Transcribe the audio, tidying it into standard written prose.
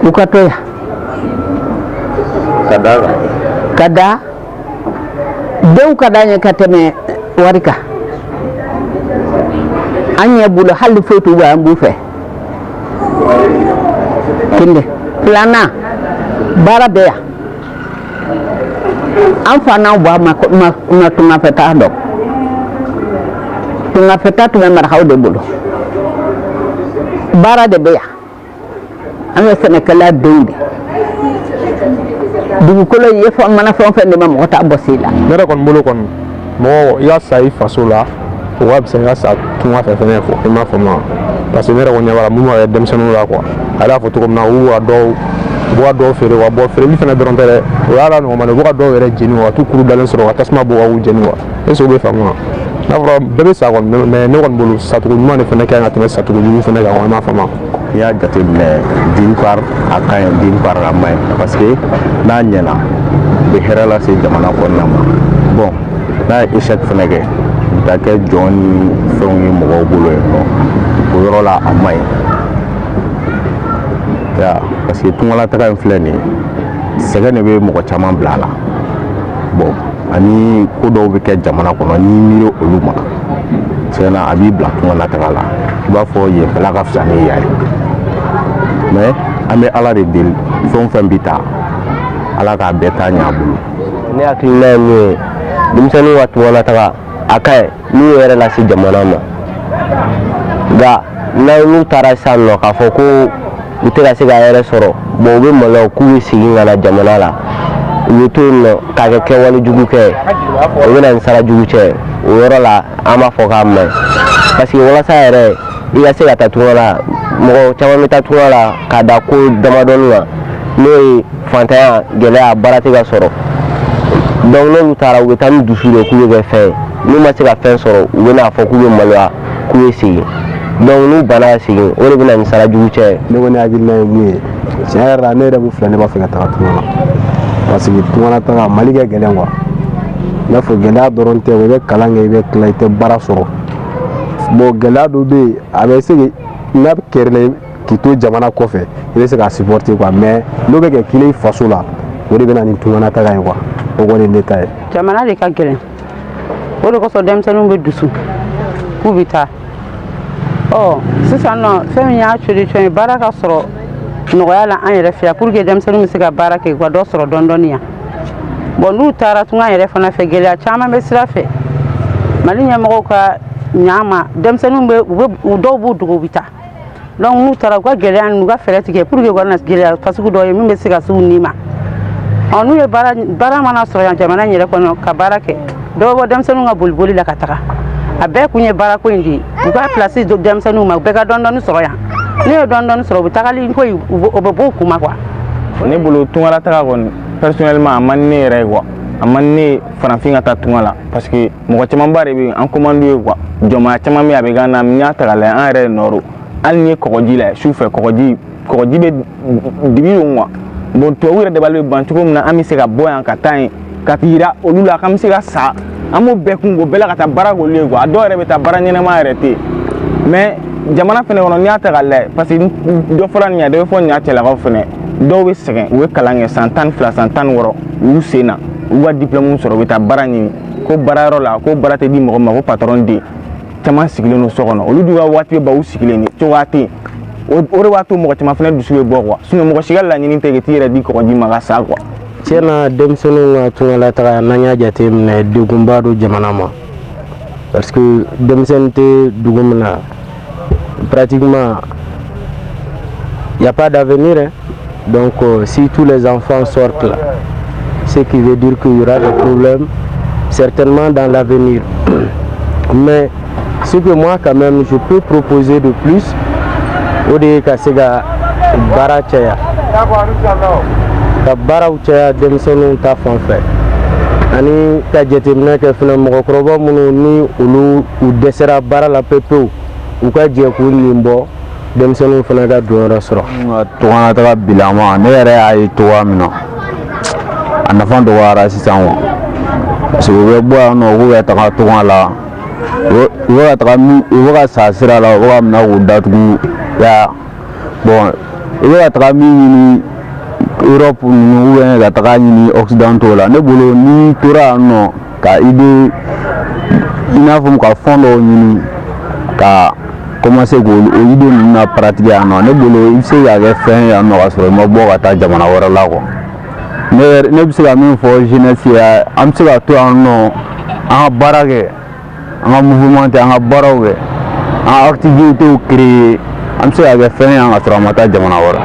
ukatoya kada dew kadanya kateme warika anya bulo halli fotu ba ambufe kinde plana bara beya an fana ba ma tunga feta do tunga feta to me hawde bulo bara de beya an sene kala dewde dugu kolo yefo mana fon fende ma mo ta bosila dara kon bulo kon mo ya sai fasola wa bisa ya sa tunga fe fene fo ma fo ma parce que nera wonya wala mu ma dem senu la quoi ala fo to kom na wa do fere wa bo fere mi fene doron tere wala no ma no do were jeni wa to kuru dalen soro wa tasma bo wa jeni wa eso be fama na fro bebe sa kon mais ne kon bulo sa to mo ne fene ka na teme sa to ni fene ga wa ma fama ya jate ne din par akan din par amay parce que na nyela be herala se jamana ko nama bon na échec fenege da ke joni fongi mo bulo no ko yorola amay ya parce que tungala taka infleni sega ne be mo ko chama blala bon ani ko do be ke jamana ko ni miro oluma sena abi bla tungala taka la ba fo ye bla ka fsani yaay mais amé ala de dil fon fambita ala ka beta nyabulu ne akilna ni dimsani watu wala taka akai ni yere la si jamana ma ga na nu tara sanno ka fo ko utela se ga yere soro bo be mo la ku sigi ngala jamana la yutuno ka ke wali jugu ke o bena sara jugu che o yoro la ama fo ka ma parce que wala sa yere iga se ga tatuala mo chama mita tuala kada ko damadon la no fantaya gele a barati ga soro donc no tara o tan dusuro ku be fe ni ma se ga fen soro o na fo ku be malwa ku sigi donc nu bana sigi o le bena sara jugu che ne woni ajil na ni chara ne da bu flane ba fe ga tatuala parce que tuala ta maliga gele ngwa na fo gele doronte o be kalange be klaite bara soro bo gele do be abe sigi na kerle kito jamana kofe ile se ka supporter quoi mais no be ke kile faso la o de bena ni tungana ta ga quoi o ko ni détail jamana de ka gelen o de ko so dem sanu be dusu kubita oh sisa no femi ya chudi chwe baraka soro no yala an yere fia pour que dem sanu mi se ka baraka ko do soro dondonia bon nu tara tunga yere fana fe gele a chama be sira fe malinya mo ka nyama dem sanu be do bu dugo bita donc nous tara ko gele an nuga fere tike pour que gona gele parce que do yemi be siga su nima on nous bara mana so ya jamana nyere ko no ka barake do bo dem sanu nga bulbuli la kataka abe kunye bara ko indi uga place do dem sanu ma be ga don so ya ne don so bu takali ko obo kuma kwa ne bolo tungala taka kon personnellement amanne rego amanne franfinga ta tungala parce que mo ko bare bi en commande quoi joma chama mi abe ga na nya takala en re noro alni kokoji la souffre kokoji be dibi onwa bon to wira de balbe bantuko na ami se ga boyan ka tan ka tira olula kam se ga sa amo be kungo bela ka ta barago lego ado re be ta baranyene ma arrêté mais jamana fene wono nyata galle parce que do foran nya de fo nya tela ko fene do we segen we kalange santan fla santan woro yu sena wa diplôme soro be ta baranyini ko bararo la ko barate di mo ko patron di tama sigile no sokono olu duga wati ba usigile ni to wati o re watu mo tama fana dusu be bokwa sino mo shigala ni nte getira di ko di maga sa kwa cena dem sunu tungala ta nanya jate ne dugumbado jamana ma parce que dem sente dugumna pratiquement il y a pas d'avenir hein? Donc si tous les enfants sortent là ce qui veut dire qu'il y aura des problèmes certainement dans l'avenir mais ce que moi quand même je peux proposer de plus au de kasega barachaya ka barachaya demsonu ta fon fait ani ka jetemna ke fina mo krobo munu ni ulu u desera bara la pepe u ka je ko nimbo demsonu fina ga do rasro to ana ta bilama ne yare ay to amino ana fon do wara sisan so we bo no go ta ka to ala wo ta mi wo ka sa sira la wo amna wo datugu ya bon i bɛ ka taga min ɲini Europe ninnu ou ka taga ɲini Occidentaux la ne bolo ni tora yan nɔ ka idée i n'a fɔ ka fond dɔw ɲini ka commencer k'o idée ninnu na pratiquer yan nɔ ne bolo i bɛ se ka kɛ fɛn yan nɔ ka sɔrɔ i ma bɔ ka taa jamana wɛrɛ la quoi ne bɛ se ka min fɔ jeunesse ye an bɛ se ka to yan nɔ an ka baara kɛ an ka mouvement kɛ an ka baaraw kɛ an ka activités créer an bɛ se ka kɛ fɛn yan ka sɔrɔ an ma taa jamana wɛrɛ.